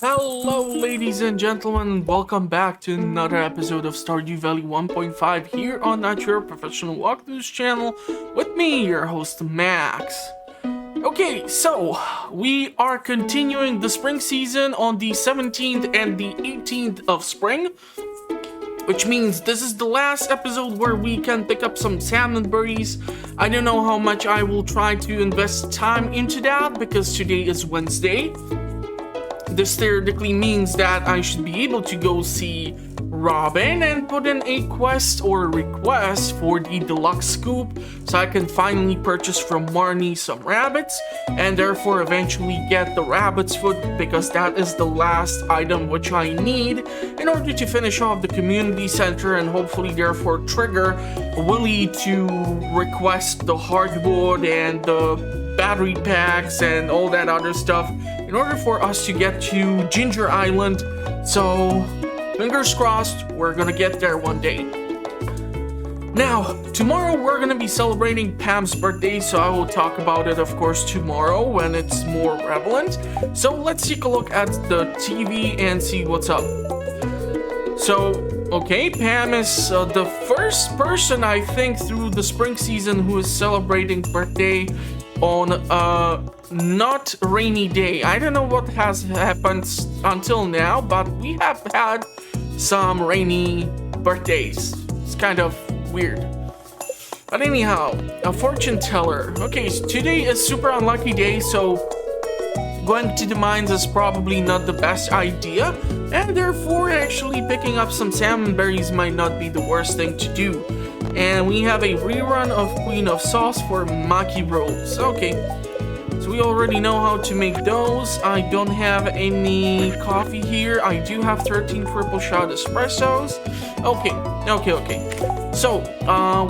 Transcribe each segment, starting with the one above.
Hello, ladies and gentlemen, welcome back to another episode of Stardew Valley 1.5 here on Not Your Professional Walkthroughs channel with me, your host Max. Okay, so we are continuing the spring season on the 17th and the 18th of spring, which means this is the last episode where we can pick up some salmonberries. I don't know how much I will try to invest time into that because today is Wednesday. This theoretically means that I should be able to go see Robin and put in a quest or request for the deluxe scoop so I can finally purchase from Marnie some rabbits and therefore eventually get the rabbit's foot because that is the last item which I need in order to finish off the community center and hopefully therefore trigger Willie to request the hardwood and the battery packs and all that other stuff in order for us to get to Ginger Island. So fingers crossed, we're gonna get there one day. Now, tomorrow we're gonna be celebrating Pam's birthday, so I will talk about it, of course, tomorrow when it's more prevalent. So let's take a look at the TV and see what's up. So, okay, Pam is the first person, I think, through the spring season who is celebrating birthday on a not rainy day. I don't know what has happened until now, but we have had some rainy birthdays. It's kind of weird. But anyhow, a fortune teller. Okay, so today is super unlucky day, so going to the mines is probably not the best idea, and therefore actually picking up some salmon berries might not be the worst thing to do. And we have a rerun of Queen of Sauce for Maki rolls. Okay, so we already know how to make those. I don't have any coffee here. I do have 13 triple shot espressos. Okay. So,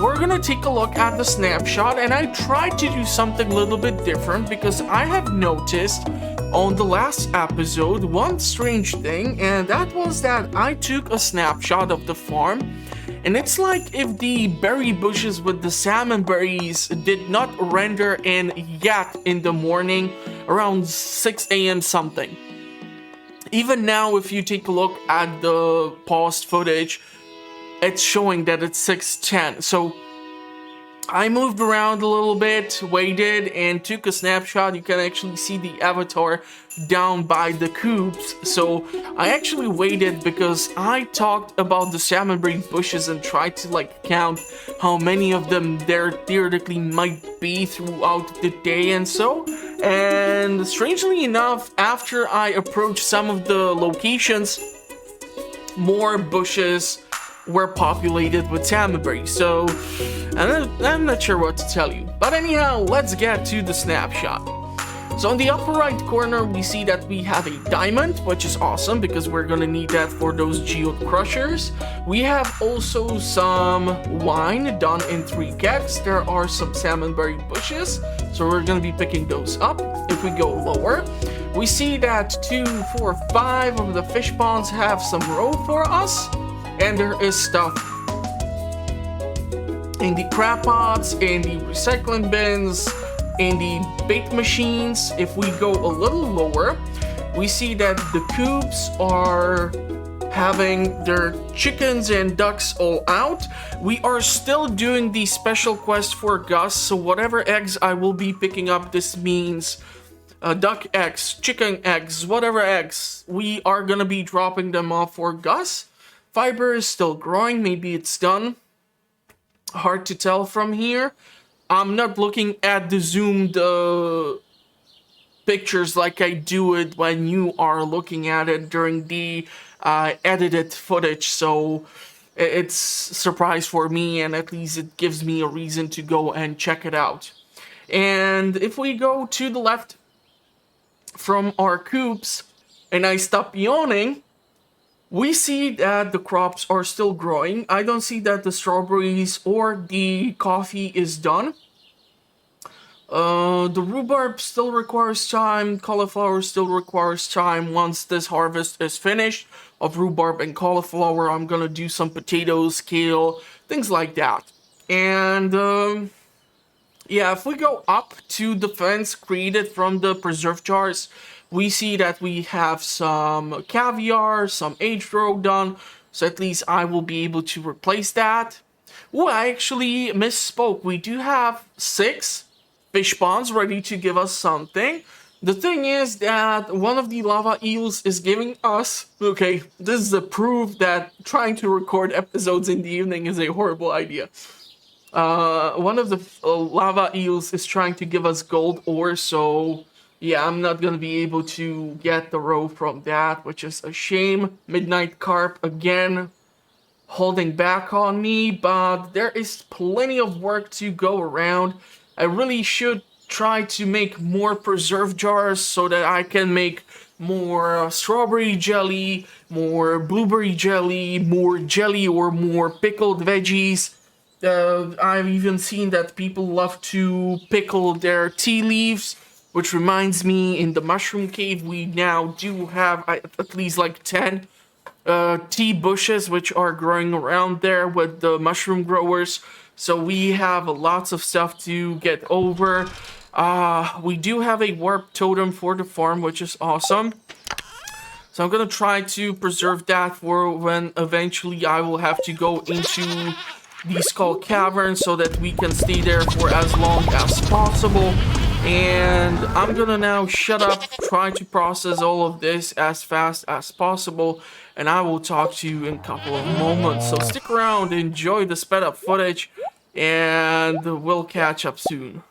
we're gonna take a look at the snapshot, and I tried to do something a little bit different because I have noticed on the last episode one strange thing, and that was that I took a snapshot of the farm, and it's like if the berry bushes with the salmon berries did not render in yet in the morning around 6 a.m. something. Even now, if you take a look at the paused footage, it's showing that it's 6:10. So I moved around a little bit, waited, and took a snapshot. You can actually see the avatar down by the coops. So I actually waited because I talked about the salmonberry bushes and tried to count how many of them there theoretically might be throughout the day and so. And strangely enough, after I approached some of the locations, more bushes were populated with salmonberries, so I'm not sure what to tell you. But anyhow, let's get to the snapshot. So in the upper right corner, we see that we have a diamond, which is awesome because we're gonna need that for those geode crushers. We have also some wine done in 3 kegs. There are some salmonberry bushes, so we're gonna be picking those up. If we go lower, we see that 2, 4, 5 of the fish ponds have some roe for us. And there is stuff in the crab pots, in the recycling bins, in the bait machines. If we go a little lower, we see that the coops are having their chickens and ducks all out. We are still doing the special quest for Gus, so whatever eggs I will be picking up, this means duck eggs, chicken eggs, whatever eggs, we are gonna be dropping them off for Gus. Fiber is still growing, maybe it's done. Hard to tell from here. I'm not looking at the zoomed pictures like I do it when you are looking at it during the edited footage, so it's a surprise for me, and at least it gives me a reason to go and check it out. And if we go to the left from our coops, and I stop yawning, we see that the crops are still growing. I don't see that the strawberries or the coffee is done. The rhubarb still requires time. Cauliflower still requires time. Once this harvest is finished of rhubarb and cauliflower, I'm gonna do some potatoes, kale, things like that. And yeah, if we go up to the fence created from the preserve jars, we see that we have some caviar, some aged roe done, so at least I will be able to replace that. Oh, I actually misspoke. We do have 6 fish spawns ready to give us something. The thing is that one of the lava eels is giving us... Okay, this is a proof that trying to record episodes in the evening is a horrible idea. One of the lava eels is trying to give us gold ore, so yeah, I'm not gonna be able to get the roe from that, which is a shame. Midnight carp again holding back on me, but there is plenty of work to go around. I really should try to make more preserve jars so that I can make more strawberry jelly, more blueberry jelly, more jelly or more pickled veggies. I've even seen that people love to pickle their tea leaves, which reminds me, in the mushroom cave we now do have at least like 10 tea bushes which are growing around there with the mushroom growers. So we have lots of stuff to get over. We do have a warp totem for the farm, which is awesome. So I'm gonna try to preserve that for when eventually I will have to go into the skull cavern so that we can stay there for as long as possible. And I'm gonna now shut up, try to process all of this as fast as possible, and I will talk to you in a couple of moments. So stick around, enjoy the sped up footage, and we'll catch up soon.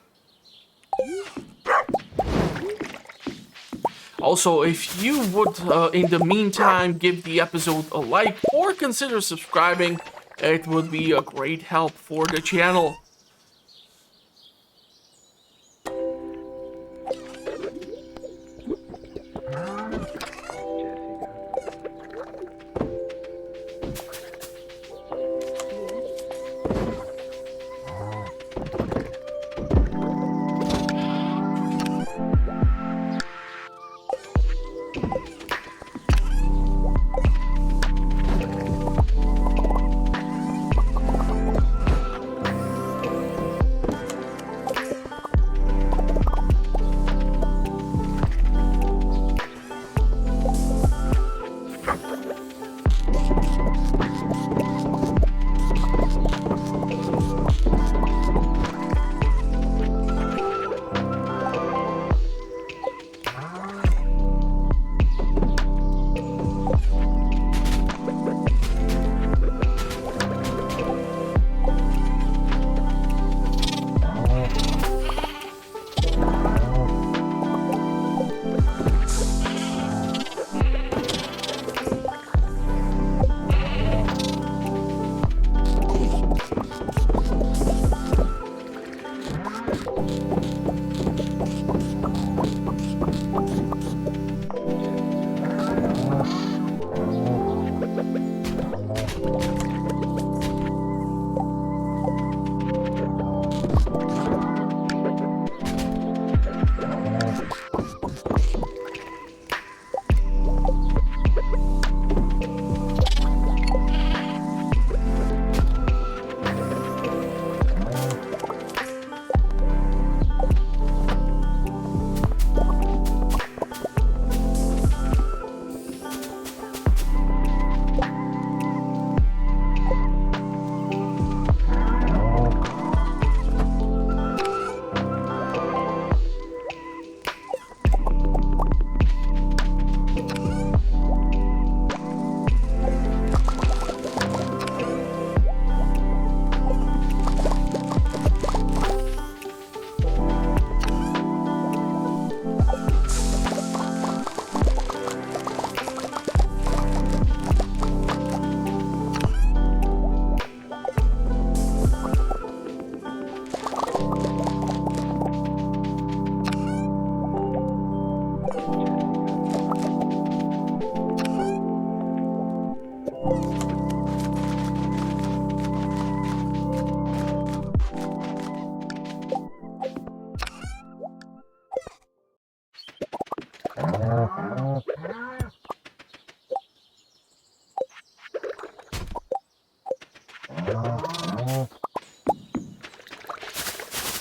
Also, if you would, in the meantime, give the episode a like or consider subscribing, it would be a great help for the channel.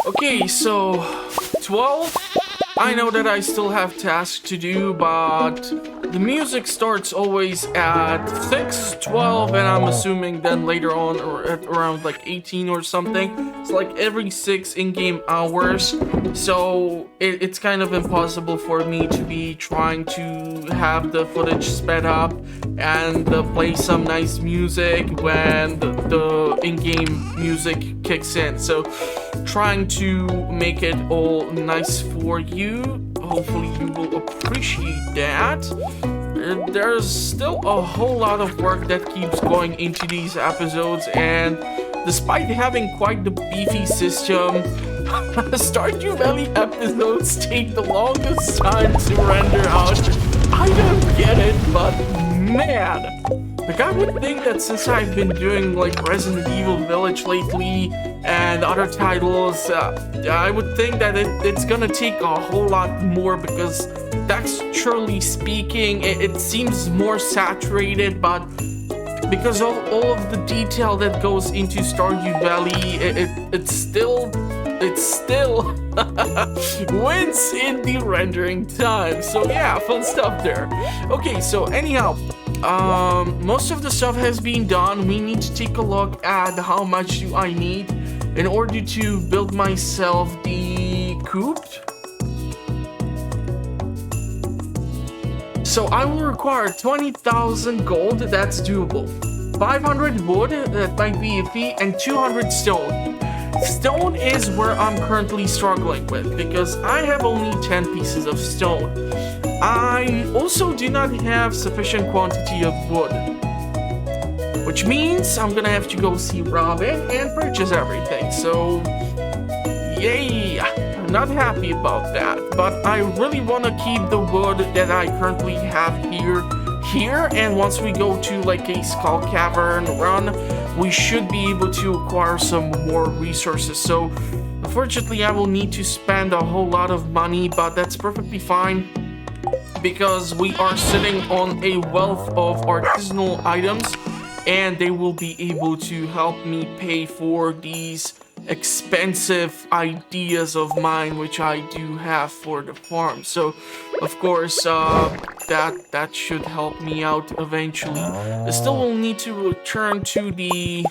Okay, so 12 I know that I still have tasks to do, but the music starts always at 6, 12, and I'm assuming then later on or at around like 18 or something. It's like every 6 in-game hours, so it's kind of impossible for me to be trying to have the footage sped up and play some nice music when the in-game music kicks in. So trying to make it all nice for you. Hopefully you will appreciate that. There's still a whole lot of work that keeps going into these episodes, and despite having quite the beefy system, Stardew Valley episodes take the longest time to render out. I don't get it, but man, like I would think that since I've been doing like Resident Evil Village lately and other titles, I would think that it's gonna take a whole lot more, because texturally speaking, it seems more saturated, but because of all of the detail that goes into Stardew Valley, it still wins in the rendering time. So yeah, fun stuff there. Okay, so anyhow, most of the stuff has been done. We need to take a look at how much do I need in order to build myself the coop. So I will require 20,000 gold, that's doable. 500 wood, that might be iffy, and 200 stone. Stone is where I'm currently struggling with, because I have only 10 pieces of stone. I also do not have sufficient quantity of wood, which means I'm gonna have to go see Robin and purchase everything. So, yay! I'm not happy about that, but I really want to keep the wood that I currently have here, and once we go to like a skull cavern run, we should be able to acquire some more resources. So, unfortunately, I will need to spend a whole lot of money, but that's perfectly fine, because we are sitting on a wealth of artisanal items, and they will be able to help me pay for these expensive ideas of mine, which I do have for the farm. So, of course, that should help me out eventually. I still will need to return to the...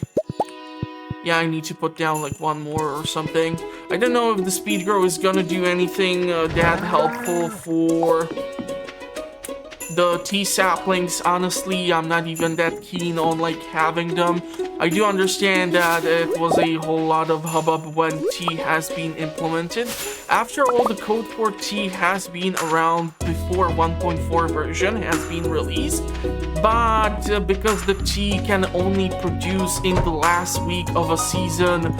Yeah, I need to put down like one more or something. I don't know if the speed grow is gonna do anything that helpful for the tea saplings. Honestly, I'm not even that keen on like having them. I do understand that it was a whole lot of hubbub when tea has been implemented. After all, the code for tea has been around before 1.4 version has been released, but because the tea can only produce in the last week of a season,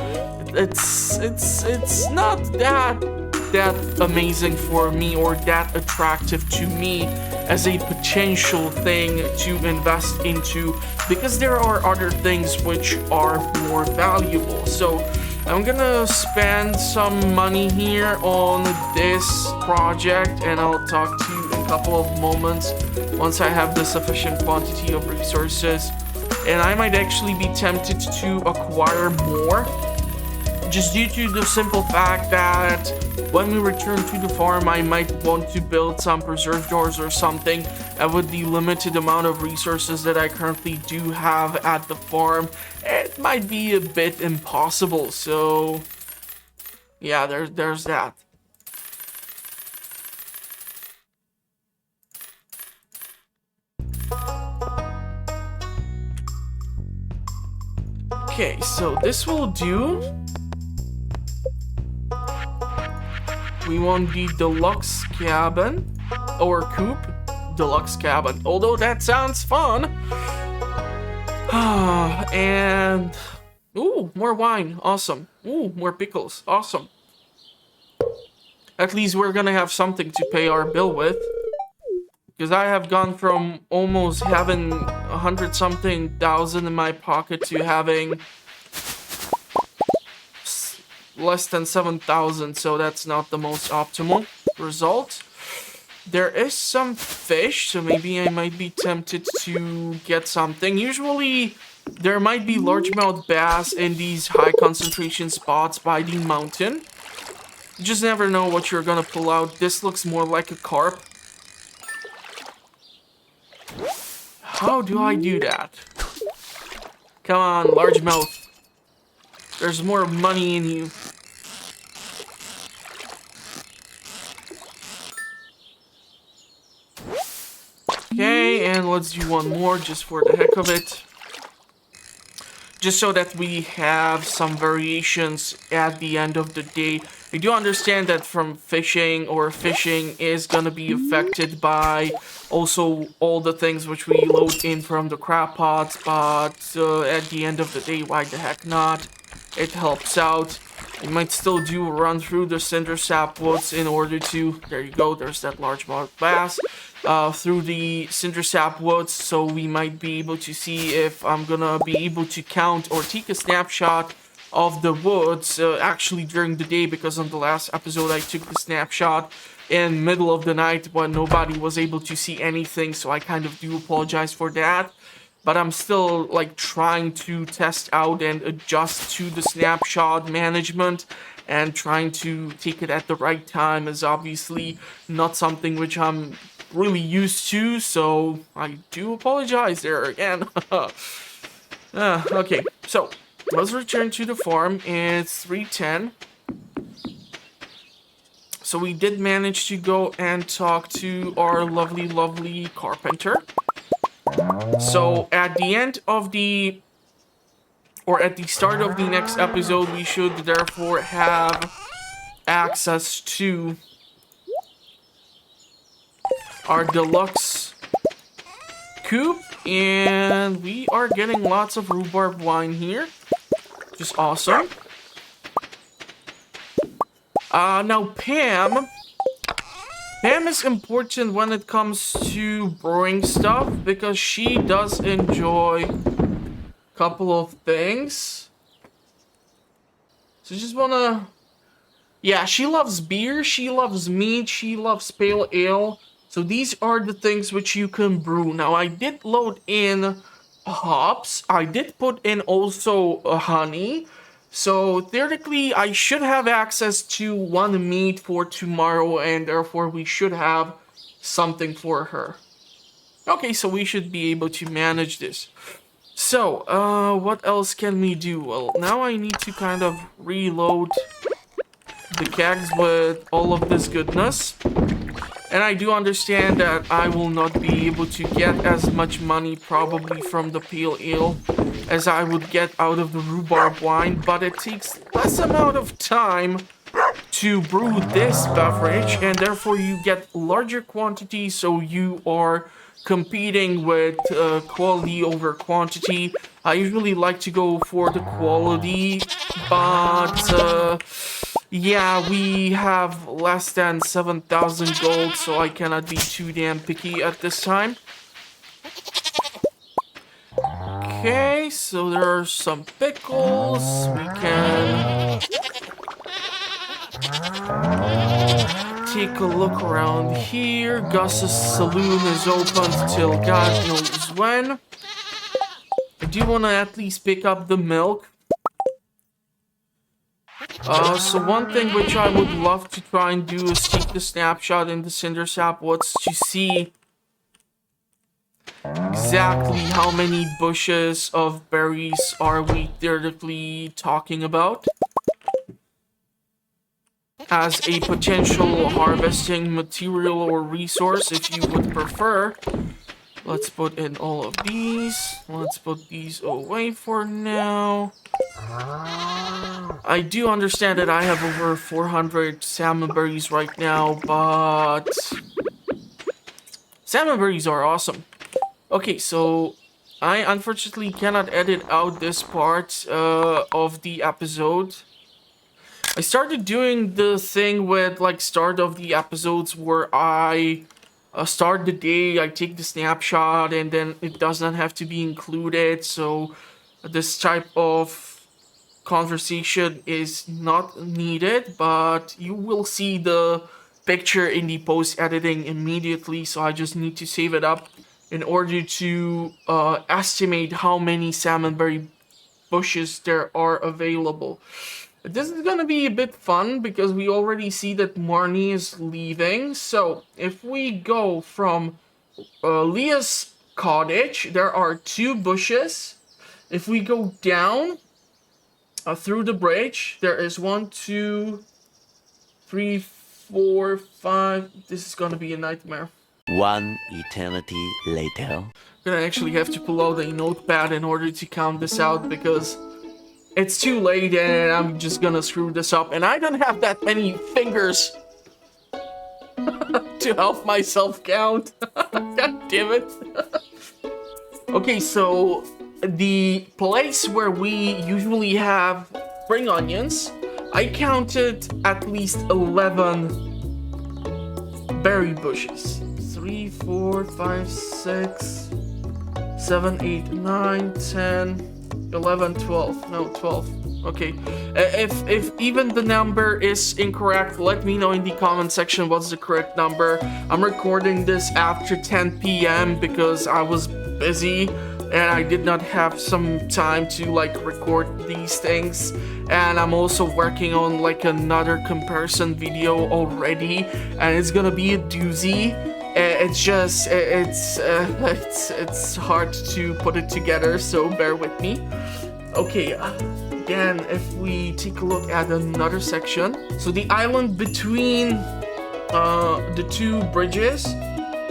it's not that amazing for me or that attractive to me as a potential thing to invest into, because there are other things which are more valuable. So I'm gonna spend some money here on this project, and I'll talk to you in a couple of moments once I have the sufficient quantity of resources. And I might actually be tempted to acquire more, just due to the simple fact that when we return to the farm, I might want to build some preserve doors or something, and with the limited amount of resources that I currently do have at the farm, it might be a bit impossible. So yeah, there's that. Okay, so this will do. We want the deluxe cabin, or coop, deluxe cabin, although that sounds fun. And, ooh, more wine, awesome. Ooh, more pickles, awesome. At least we're gonna have something to pay our bill with, because I have gone from almost having 100-something thousand in my pocket to having less than 7,000, so that's not the most optimal result. There is some fish, so maybe I might be tempted to get something. Usually there might be largemouth bass in these high concentration spots by the mountain, You just never know what you're gonna pull out. This looks more like a carp. How do I do that? Come on, largemouth. There's more money in you. Okay, and let's do one more just for the heck of it. Just so that we have some variations at the end of the day. I do understand that from fishing is gonna be affected by also all the things which we load in from the crab pots, but at the end of the day, why the heck not? It helps out. You might still do a run through the cinder sap woods in order to, there you go, there's that largemouth bass, through the cinder sap woods, so we might be able to see if I'm gonna be able to count or take a snapshot of the woods actually during the day, because on the last episode I took the snapshot in middle of the night when nobody was able to see anything, so I kind of do apologize for that. But I'm still like trying to test out and adjust to the snapshot management, and trying to take it at the right time is obviously not something which I'm really used to, so I do apologize there again. Okay, so let's return to the farm. It's 3:10. So we did manage to go and talk to our lovely carpenter. So at the end of the, or at the start of the next episode, we should therefore have access to our deluxe coop, and we are getting lots of rhubarb wine here, which is awesome. Now Pam is important when it comes to brewing stuff, because she does enjoy a couple of things. So just wanna, yeah, she loves beer, she loves meat, she loves pale ale. So these are the things which you can brew. Now I did load in hops. I did put in also honey. So theoretically I should have access to one meat for tomorrow, and therefore we should have something for her. Okay, so we should be able to manage this. So, what else can we do? Well, now I need to kind of reload the kegs with all of this goodness. And I do understand that I will not be able to get as much money probably from the pale ale as I would get out of the rhubarb wine, but it takes less amount of time to brew this beverage, and therefore you get larger quantities, so you are competing with quality over quantity. I usually like to go for the quality, but yeah, we have less than 7,000 gold, so I cannot be too damn picky at this time. Okay, so there are some pickles. We can take a look around here. Gus's saloon is open till God knows when. I do want to at least pick up the milk. So one thing which I would love to try and do is take the snapshot in the cinder sap woods to see exactly how many bushes of berries are we theoretically talking about as a potential harvesting material or resource, if you would prefer. Let's put in all of these. Let's put these away for now. I do understand that I have over 400 salmonberries right now, but salmonberries are awesome. Okay, so I unfortunately cannot edit out this part of the episode. I started doing the thing with like start of the episodes where I start the day, I take the snapshot, and then it does not have to be included. So this type of conversation is not needed, but you will see the picture in the post editing immediately. So I just need to save it up in order to estimate how many salmonberry bushes there are available. This is gonna be a bit fun because we already see that Marnie is leaving. So if we go from Leah's cottage, there are 2 bushes. If we go down through the bridge, there is 1, 2, 3, 4, 5. This is gonna be a nightmare. One eternity later. I'm gonna actually have to pull out a notepad in order to count this out because it's too late and I'm just gonna screw this up. And I don't have that many fingers to help myself count. God damn it. Okay, so the place where we usually have spring onions, I counted at least 11 berry bushes. 3, 4, 5, 6, 7, 8, 9, 10, 11, 12. No, 12. Okay. If even the number is incorrect, let me know in the comment section what's the correct number. I'm recording this after 10 p.m. because I was busy and I did not have some time to like record these things, and I'm also working on like another comparison video already, and it's gonna be a doozy. It's just it's hard to put it together, so bear with me. Okay, again, if we take a look at another section, so the island between the 2 bridges,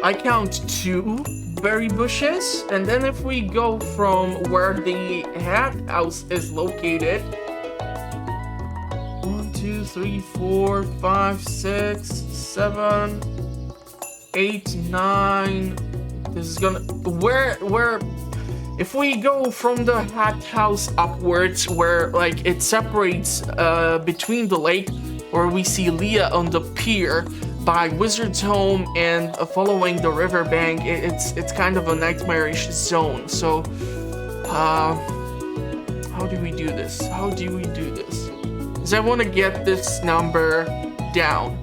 I count 2 berry bushes, and then if we go from where the hat house is located, 1, 2, 3, 4, 5, 6, 7, 8, 9. This is gonna where if we go from the hat house upwards, where like it separates between the lake where we see Leah on the pier by Wizard's Home and following the riverbank, it's kind of a nightmarish zone. So how do we do this? How do we do this? Because I want to get this number down.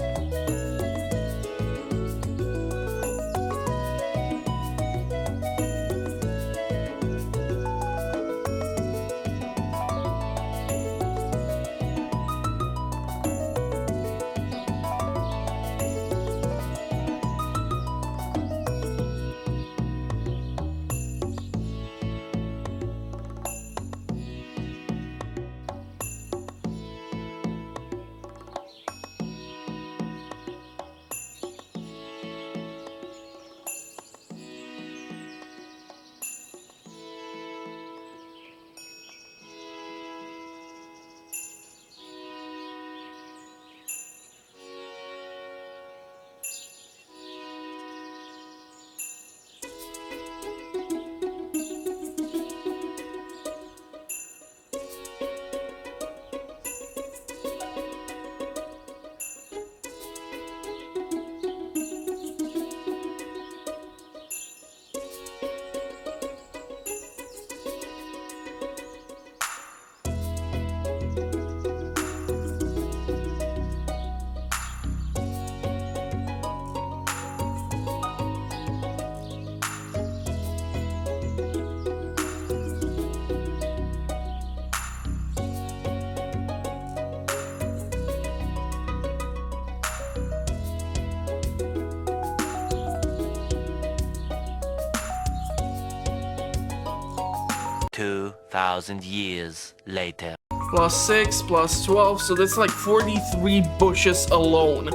2,000 years later. plus 6 plus 12, so that's like 43 bushes alone.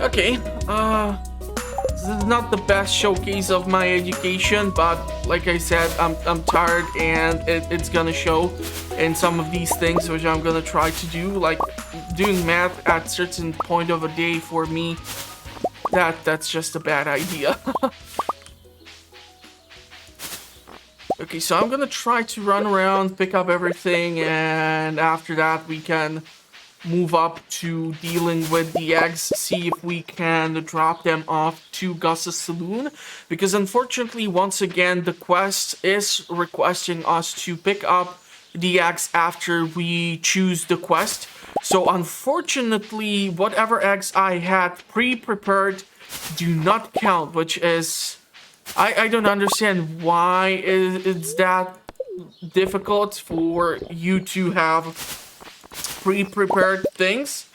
Okay, this is not the best showcase of my education, but like I said, I'm tired, and it's gonna show in some of these things which I'm gonna try to do, like doing math at certain point of a day. For me, that's just a bad idea. Okay, so I'm gonna try to run around, pick up everything, and after that we can move up to dealing with the eggs, see if we can drop them off to Gus's saloon, because unfortunately, once again, the quest is requesting us to pick up the eggs after we choose the quest. So unfortunately, whatever eggs I had pre-prepared do not count, which is... I don't understand why it's that difficult for you to have pre-prepared things.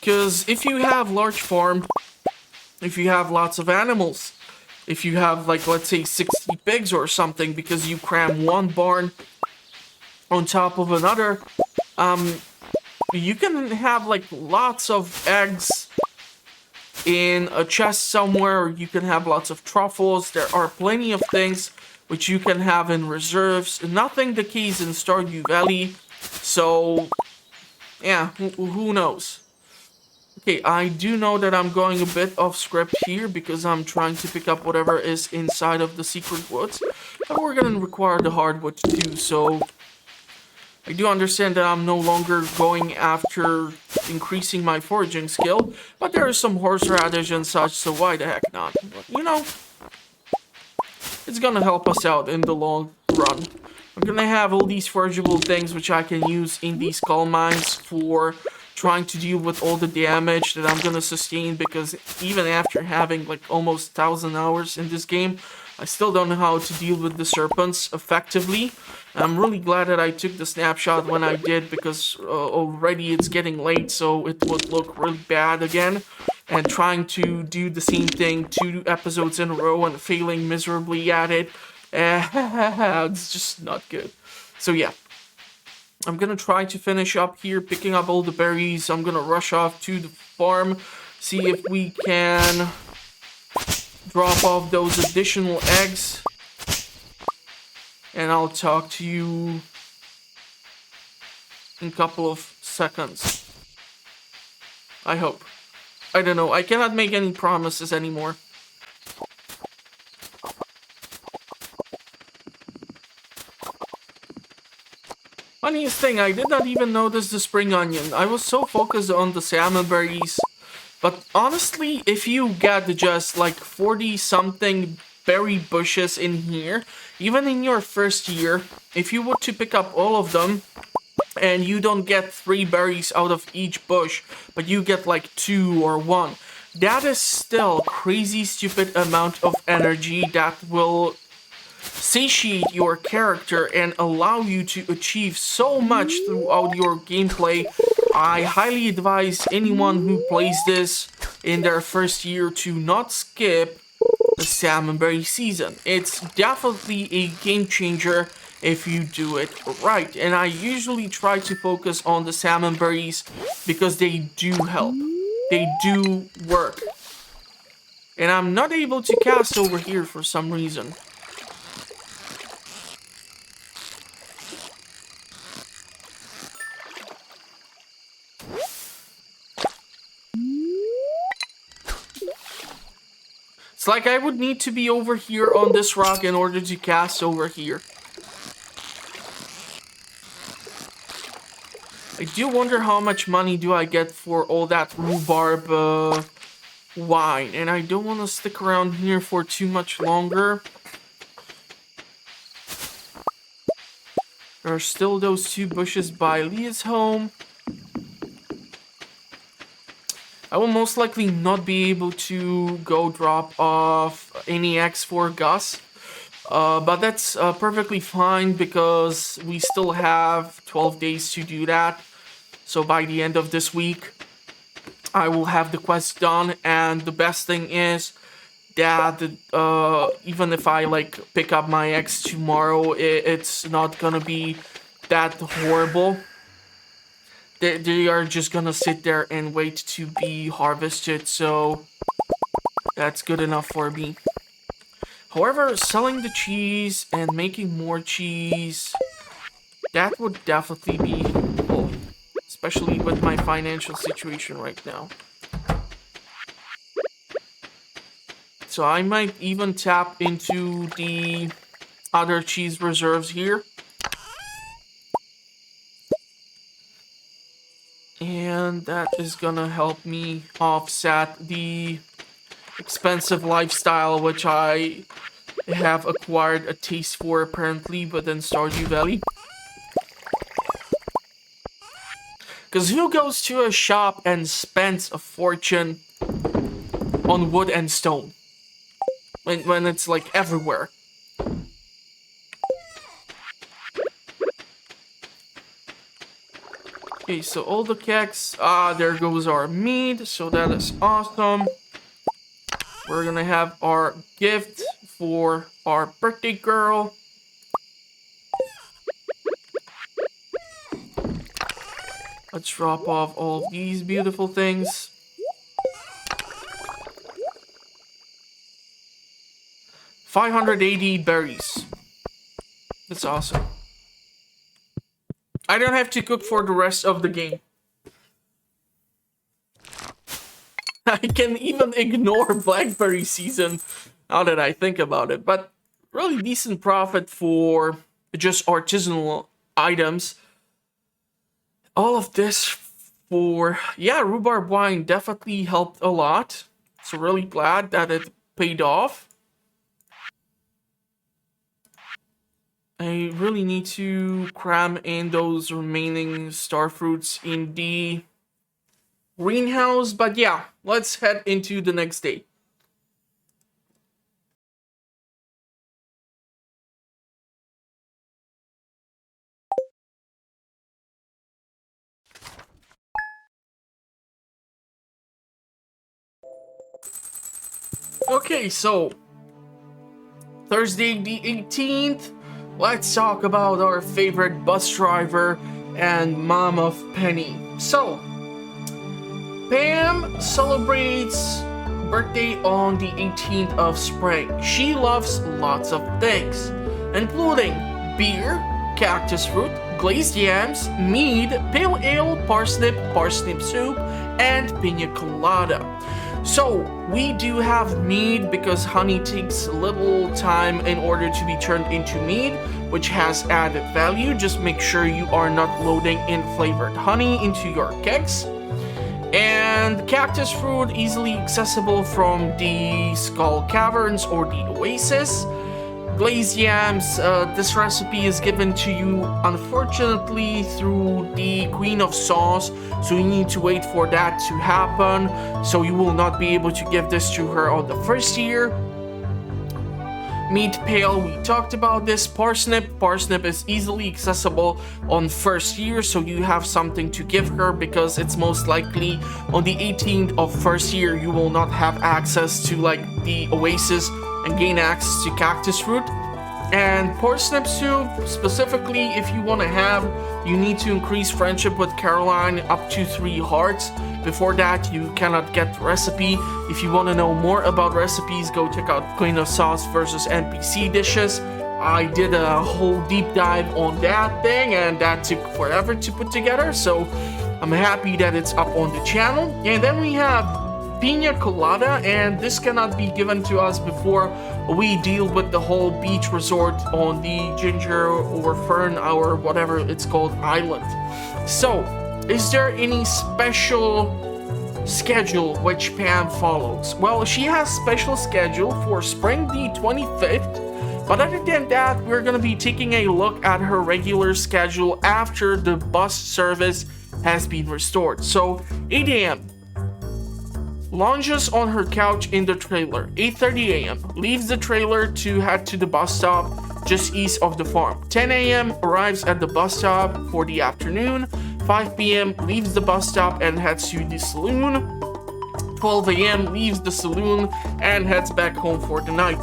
Because if you have large farm, if you have lots of animals, if you have like let's say 60 pigs or something, because you cram one barn on top of another, you can have like lots of eggs in a chest somewhere, or you can have lots of truffles. There are plenty of things which you can have in reserves. Nothing the case in Stardew Valley, so yeah, who knows. Okay, I do know that I'm going a bit off script here because I'm trying to pick up whatever is inside of the secret woods. And we're gonna require the hardwood too, so I do understand that I'm no longer going after increasing my foraging skill, but there is some horseradish and such, so why the heck not? But, you know, it's gonna help us out in the long run. I'm gonna have all these forageable things which I can use in these coal mines for trying to deal with all the damage that I'm gonna sustain, because even after having like almost 1,000 hours in this game, I still don't know how to deal with the serpents effectively. I'm really glad that I took the snapshot when I did, because already it's getting late, so it would look really bad again. And trying to do the same thing 2 episodes in a row and failing miserably at it, it's just not good. So yeah, I'm gonna try to finish up here, picking up all the berries. I'm gonna rush off to the farm, see if we can drop off those additional eggs. And I'll talk to you in a couple of seconds. I hope. I don't know. I cannot make any promises anymore. Funniest thing, I did not even notice the spring onion. I was so focused on the salmonberries. But honestly, if you get just like 40 something berry bushes in here, even in your first year, if you were to pick up all of them, and you don't get 3 berries out of each bush, but you get like 2 or 1, that is still crazy stupid amount of energy that will satiate your character and allow you to achieve so much throughout your gameplay. I highly advise anyone who plays this in their first year to not skip the salmonberry season. It's definitely a game changer if you do it right. And I usually try to focus on the salmonberries because they do help. They do work. And I'm not able to cast over here for some reason. It's like I would need to be over here on this rock in order to cast over here. I do wonder how much money do I get for all that rhubarb wine. And I don't want to stick around here for too much longer. There are still those 2 bushes by Leah's home. I will most likely not be able to go drop off any eggs for Gus. But that's perfectly fine because we still have 12 days to do that. So by the end of this week, I will have the quest done. And the best thing is that even if I like pick up my eggs tomorrow, it's not gonna be that horrible. They are just gonna sit there and wait to be harvested, so that's good enough for me. However, selling the cheese and making more cheese, that would definitely be helpful, especially with my financial situation right now. So I might even tap into the other cheese reserves here. And that is gonna help me offset the expensive lifestyle which I have acquired a taste for apparently within Stardew Valley. Because who goes to a shop and spends a fortune on wood and stone when it's like everywhere? Okay, so all the kegs, there goes our meat, so that is awesome. We're gonna have our gift for our birthday girl. Let's drop off all of these beautiful things. $580 berries. That's awesome. I don't have to cook for the rest of the game. I can even ignore blackberry season now that I think about it. But really decent profit for just artisanal items. All of this for, yeah, rhubarb wine definitely helped a lot. So really glad that it paid off. I really need to cram in those remaining star fruits in the greenhouse, but yeah, let's head into the next day. Okay, so Thursday the 18th, let's talk about our favorite bus driver and mom of Penny. So, Pam celebrates birthday on the 18th of spring. She loves lots of things, including beer, cactus fruit, glazed yams, mead, pale ale, parsnip soup, and pina colada. So, we do have mead because honey takes a little time in order to be turned into mead, which has added value. Just make sure you are not loading in flavored honey into your kegs. And cactus fruit, easily accessible from the Skull Caverns or the Oasis. Glazed yams, this recipe is given to you unfortunately through the Queen of Sauce, so you need to wait for that to happen, so you will not be able to give this to her on the first year. Meat pale, we talked about this. Parsnip is easily accessible on first year, so you have something to give her because it's most likely on the 18th of first year you will not have access to like the Oasis and gain access to cactus fruit. And parsnip soup, specifically if you want to have, you need to increase friendship with Caroline up to 3 hearts. Before that, you cannot get the recipe. If you want to know more about recipes, go check out Queen of Sauce versus NPC dishes. I did a whole deep dive on that thing, and that took forever to put together, so I'm happy that it's up on the channel. And then we have pina colada, and this cannot be given to us before we deal with the whole beach resort on the Ginger or Fern or whatever it's called island. So, is there any special schedule which Pam follows? Well, she has special schedule for spring the 25th, but other than that, we're gonna be taking a look at her regular schedule after the bus service has been restored. So, 8 a.m. Lounges on her couch in the trailer. 8:30 a.m. Leaves the trailer to head to the bus stop just east of the farm. 10 a.m. arrives at the bus stop for the afternoon. 5 p.m. leaves the bus stop and heads to the saloon. 12 a.m. leaves the saloon and heads back home for the night.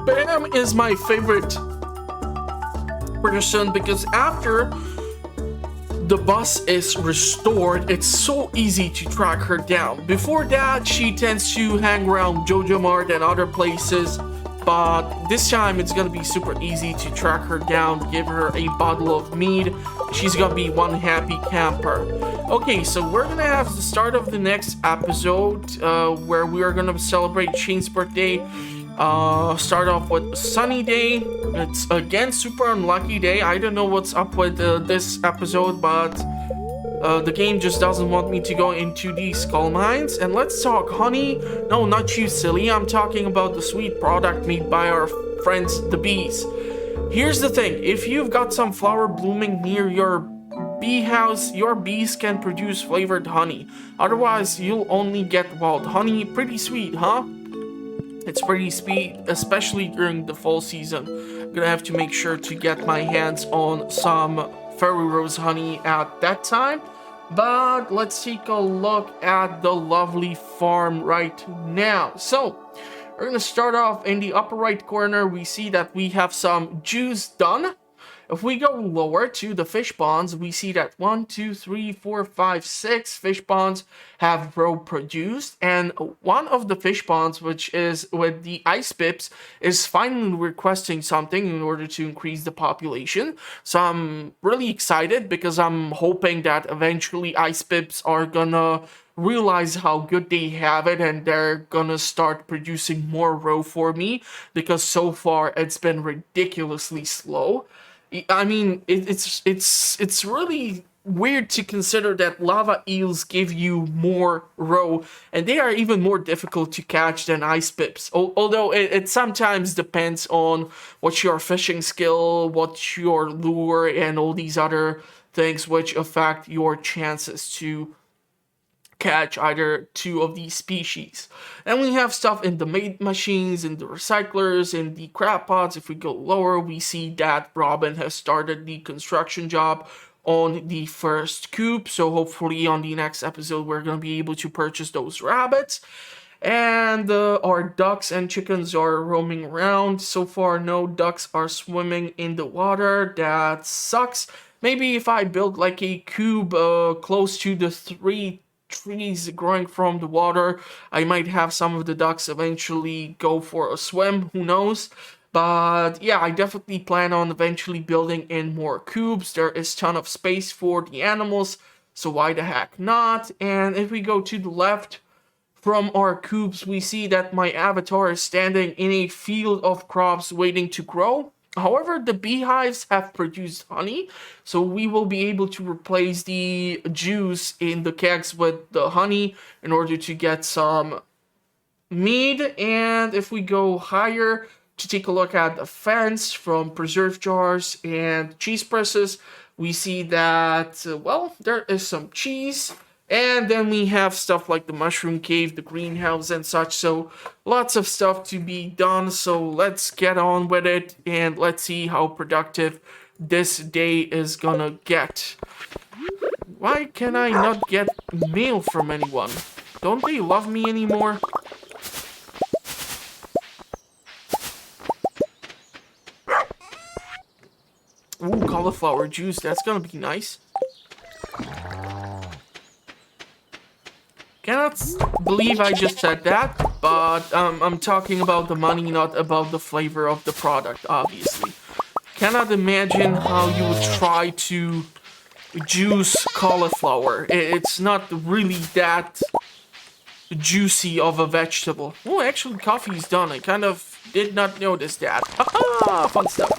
Pam is my favorite person because after the bus is restored, it's so easy to track her down. Before that, she tends to hang around Jojo Mart and other places, but this time it's gonna be super easy to track her down, give her a bottle of mead. She's gonna be one happy camper. Okay, so we're gonna have the start of the next episode where we are gonna celebrate Shane's birthday. Start off with a sunny day. It's again super unlucky day. I don't know what's up with this episode, but the game just doesn't want me to go into the skull mines. And let's talk honey. No, not you, silly. I'm talking about the sweet product made by our friends, the bees. Here's the thing. If you've got some flower blooming near your bee house, your bees can produce flavored honey. Otherwise, you'll only get wild honey. Pretty sweet, huh? It's pretty sweet, especially during the fall season. I'm gonna have to make sure to get my hands on some fairy rose honey at that time. But let's take a look at the lovely farm right now. So we're gonna start off in the upper right corner. We see that we have some juice done. If we go lower to the fish ponds, we see that 1, 2, 3, 4, 5, 6 fish ponds have roe produced, and one of the fish ponds, which is with the ice pips, is finally requesting something in order to increase the population. So I'm really excited because I'm hoping that eventually ice pips are gonna realize how good they have it and they're gonna start producing more roe for me, because so far it's been ridiculously slow. I mean, it's really weird to consider that lava eels give you more roe, and they are even more difficult to catch than ice pips. Although it sometimes depends on what's your fishing skill, what's your lure, and all these other things which affect your chances to catch either two of these species. And we have stuff in the made machines, in the recyclers, in the crab pots. If we go lower, we see that Robin has started the construction job on the first coop. So hopefully on the next episode, we're going to be able to purchase those rabbits. And our ducks and chickens are roaming around. So far, no ducks are swimming in the water. That sucks. Maybe if I build like a cube close to the three trees growing from the water, I might have some of the ducks eventually go for a swim, who knows. But yeah, I definitely plan on eventually building in more cubes. There is a ton of space for the animals, so why the heck not? And if we go to the left from our cubes, we see that my avatar is standing in a field of crops waiting to grow. However, the beehives have produced honey, so we will be able to replace the juice in the kegs with the honey in order to get some mead. And if we go higher to take a look at the fence from preserve jars and cheese presses, we see that, well, there is some cheese. And then we have stuff like the mushroom cave, the greenhouse and such. So lots of stuff to be done. So let's get on with it and let's see how productive this day is gonna get. Why can I not get mail from anyone? Don't they love me anymore? Ooh, cauliflower juice. That's gonna be nice. Cannot believe I just said that, but I'm talking about the money, not about the flavor of the product, obviously. Cannot imagine how you would try to juice cauliflower. It's not really that juicy of a vegetable. Oh, actually, coffee is done. I kind of did not notice that. Haha, fun stuff.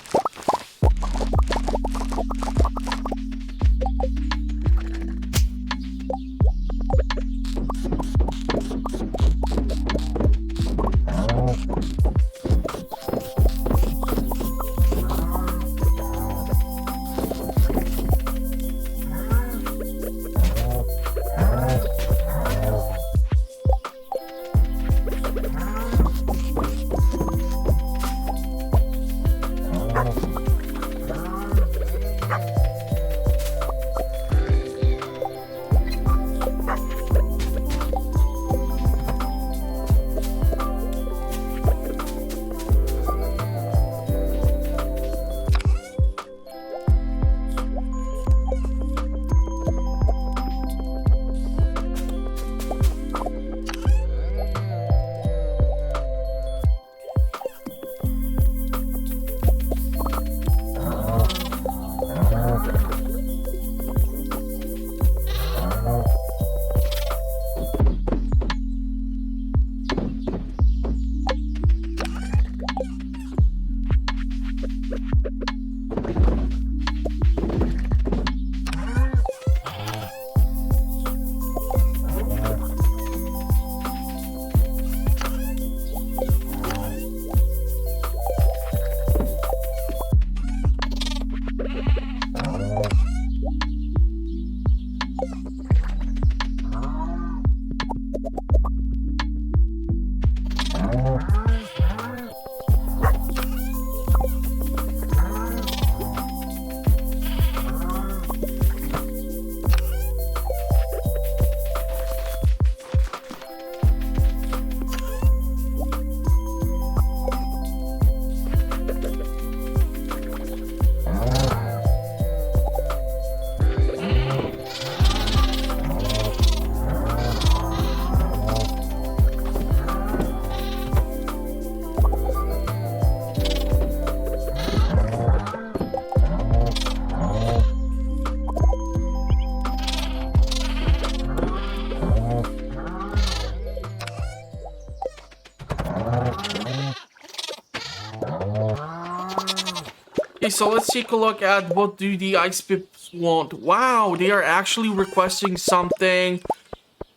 Okay, so let's take a look at what do the ice pips want. Wow, they are actually requesting something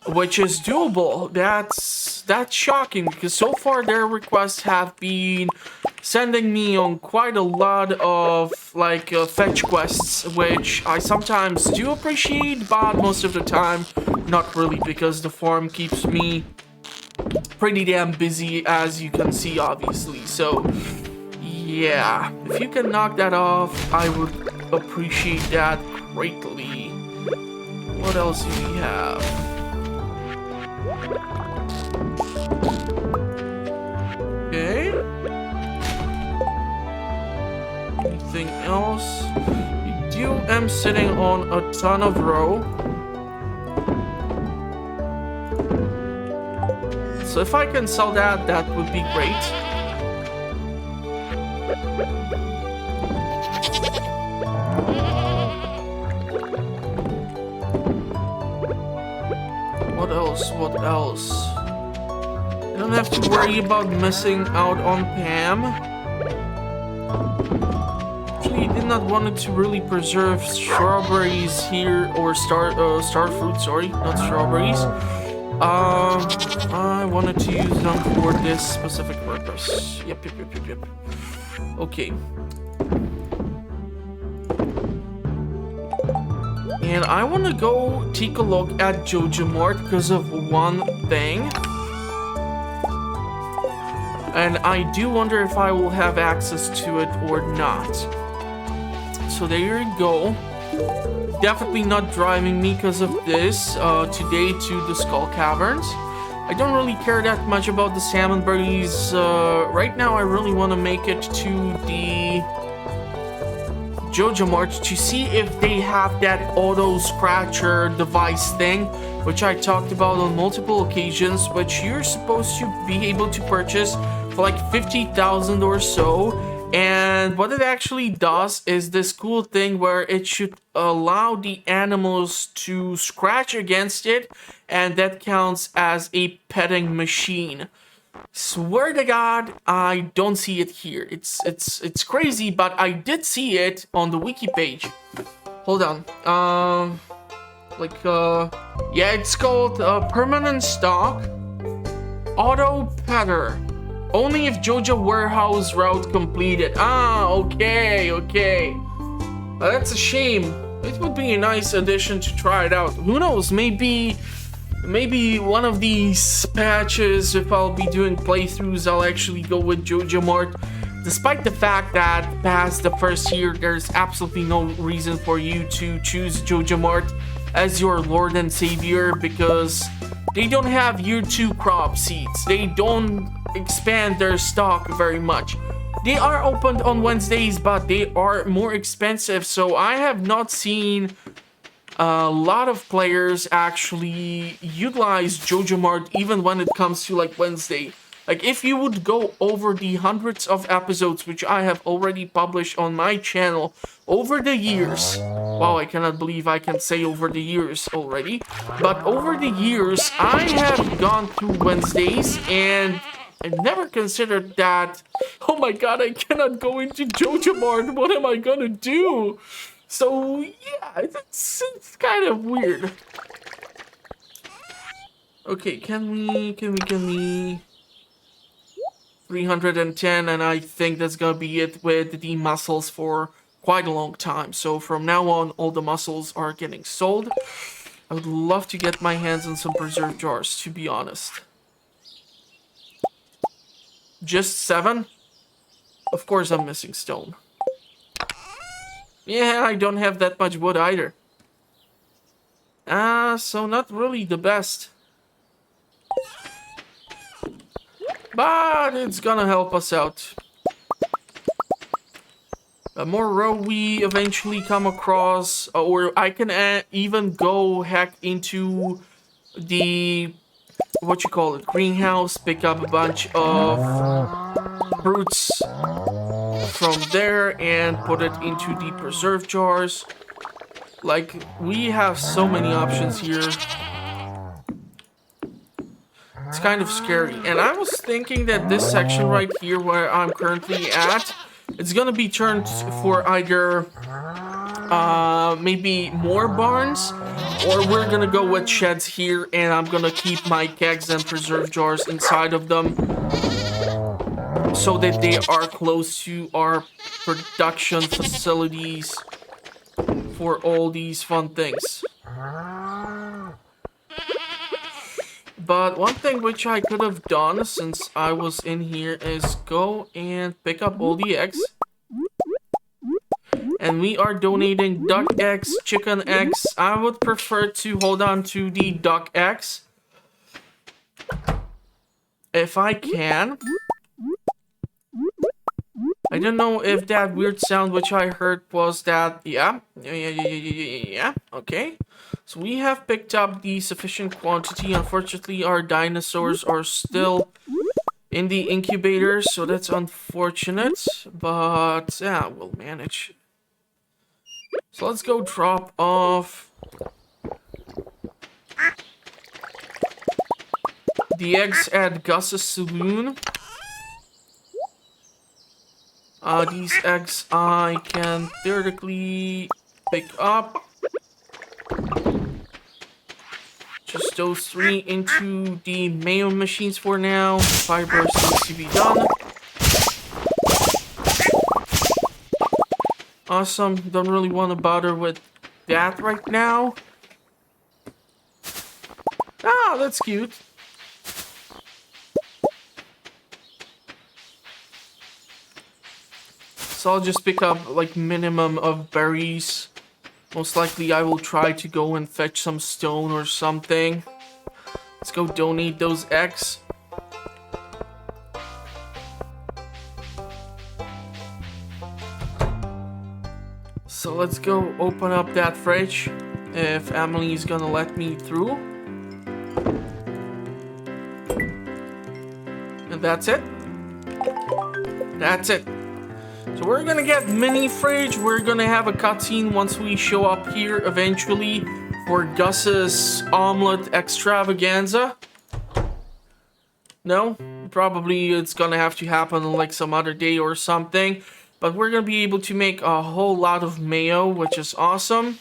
which is doable. That's shocking because so far their requests have been sending me on quite a lot of like fetch quests, which I sometimes do appreciate, but most of the time not really, because the farm keeps me pretty damn busy, as you can see, obviously. So yeah, if you can knock that off, I would appreciate that greatly. What else do we have? Okay. Anything else? I'm sitting on a ton of row. So if I can sell that, that would be great. What else? What else? I don't have to worry about missing out on Pam. Actually, I did not want to really preserve strawberries here, or star fruit, sorry, not strawberries. I wanted to use them for this specific purpose. Yep. Okay. And I want to go take a look at Jojo Mart because of one thing. And I do wonder if I will have access to it or not. So there you go. Definitely not driving me because of this today to the Skull Caverns. I don't really care that much about the salmonberries. Right now I really want to make it to the Jojo Mart to see if they have that auto scratcher device thing, which I talked about on multiple occasions, which you're supposed to be able to purchase for like 50,000 or so. And what it actually does is this cool thing where it should allow the animals to scratch against it, and that counts as a petting machine. Swear to God, I don't see it here. It's crazy, but I did see it on the wiki page. Hold on. Yeah, it's called permanent stock auto petter. Only if Jojo warehouse route completed. Ah, okay. That's a shame. It would be a nice addition to try it out. Who knows? Maybe one of these patches, if I'll be doing playthroughs, I'll actually go with Jojo Mart. Despite the fact that past the first year, there's absolutely no reason for you to choose Jojo Mart as your Lord and Savior, because they don't have year 2 crop seeds. They don't expand their stock very much. They are opened on Wednesdays, but they are more expensive, so I have not seen a lot of players actually utilize Jojo Mart even when it comes to like Wednesday. Like if you would go over the hundreds of episodes which I have already published on my channel over the years. Wow, I cannot believe I can say over the years already. But over the years, I have gone through Wednesdays and I never considered that, oh my god, I cannot go into Jojo Mart, what am I gonna do? So yeah, it's kind of weird. Okay, can we 310, and I think that's gonna be it with the mussels for quite a long time. So from now on, all the mussels are getting sold. I would love to get my hands on some preserve jars, to be honest. Just 7? Of course I'm missing stone. Yeah, I don't have that much wood either. So not really the best. But it's gonna help us out. The more row we eventually come across, or I can even go heck into the, greenhouse, pick up a bunch of fruits from there and put it into the preserve jars. Like, we have so many options here. It's kind of scary. And I was thinking that this section right here where I'm currently at It's gonna be turned for either maybe more barns, or we're gonna go with sheds here, and I'm gonna keep my kegs and preserve jars inside of them so that they are close to our production facilities for all these fun things. But one thing which I could have done since I was in here is go and pick up all the eggs. And we are donating duck eggs, chicken eggs. I would prefer to hold on to the duck eggs if I can. I don't know if that weird sound which I heard was that. Yeah, okay. So we have picked up the sufficient quantity. Unfortunately, our dinosaurs are still in the incubators, so that's unfortunate. But yeah, we'll manage. So let's go drop off the eggs at Gus's saloon. These eggs I can theoretically pick up. Just those 3 into the mayo machines for now. Fiber seems to be done. Awesome. Don't really want to bother with that right now. Ah, that's cute. So I'll just pick up like minimum of berries. Most likely I will try to go and fetch some stone or something. Let's go donate those eggs. So let's go open up that fridge if Emily is gonna let me through. And that's it. That's it. So we're gonna get mini fridge. We're gonna have a cutscene once we show up here eventually for Gus's omelet extravaganza. No? Probably it's gonna have to happen on like some other day or something. But we're gonna be able to make a whole lot of mayo, which is awesome.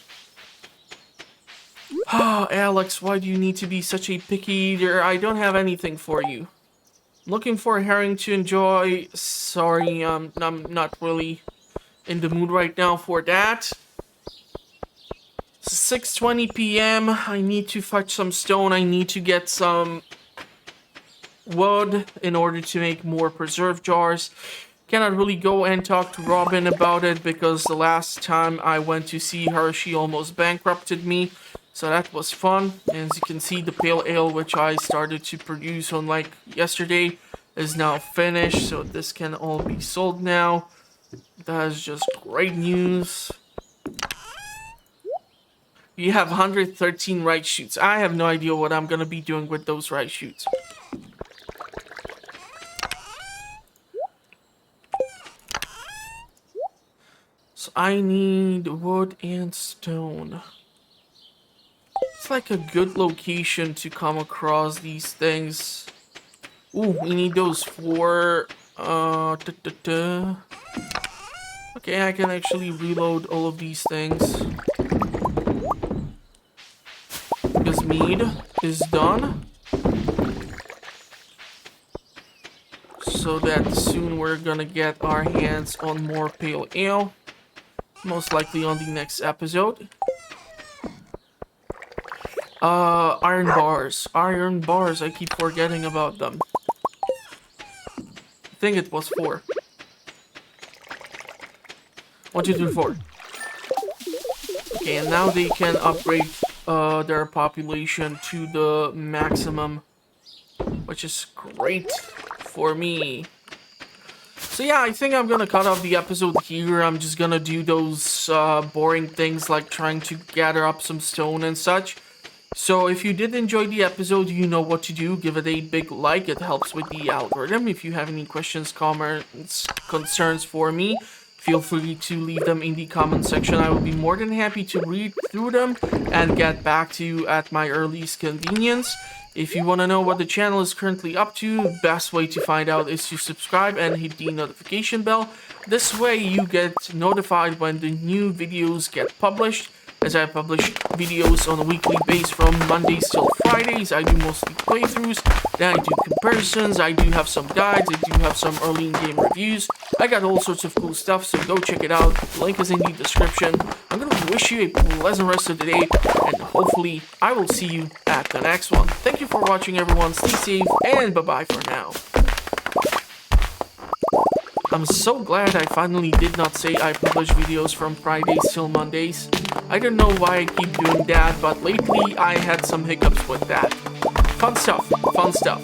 Ah, Alex, why do you need to be such a picky eater? I don't have anything for you. Looking for herring to enjoy. Sorry, I'm not really in the mood right now for that. It's 6:20 p.m. I need to fetch some stone. I need to get some wood in order to make more preserve jars. Cannot really go and talk to Robin about it because the last time I went to see her, she almost bankrupted me. So that was fun. And as you can see, the pale ale which I started to produce on like yesterday is now finished. So this can all be sold now. That is just great news. You have 113 rice shoots. I have no idea what I'm gonna be doing with those rice shoots. So I need wood and stone. It's like a good location to come across these things. Ooh, we need those for... Okay, I can actually reload all of these things. Because mead is done. So that soon we're gonna get our hands on more pale ale. Most likely on the next episode. Iron bars. Iron bars, I keep forgetting about them. I think it was 4. 1, 2, 3, 4. Okay, and now they can upgrade their population to the maximum, which is great for me. So yeah, I think I'm gonna cut off the episode here. I'm just gonna do those boring things like trying to gather up some stone and such. So if you did enjoy the episode, you know what to do. Give it a big like. It helps with the algorithm. If you have any questions, comments, concerns for me, feel free to leave them in the comment section. I will be more than happy to read through them and get back to you at my earliest convenience. If you want to know what the channel is currently up to, best way to find out is to subscribe and hit the notification bell. This way you get notified when the new videos get published, as I publish videos on a weekly basis from Mondays till Fridays. I do mostly playthroughs, then I do comparisons, I do have some guides, I do have some early in-game reviews. I got all sorts of cool stuff, so go check it out. The link is in the description. I'm gonna wish you a pleasant rest of the day, and hopefully I will see you at the next one. Thank you for watching, everyone. Stay safe, and bye-bye for now. I'm so glad I finally did not say I publish videos from Fridays till Mondays. I don't know why I keep doing that, but lately I had some hiccups with that. Fun stuff, fun stuff.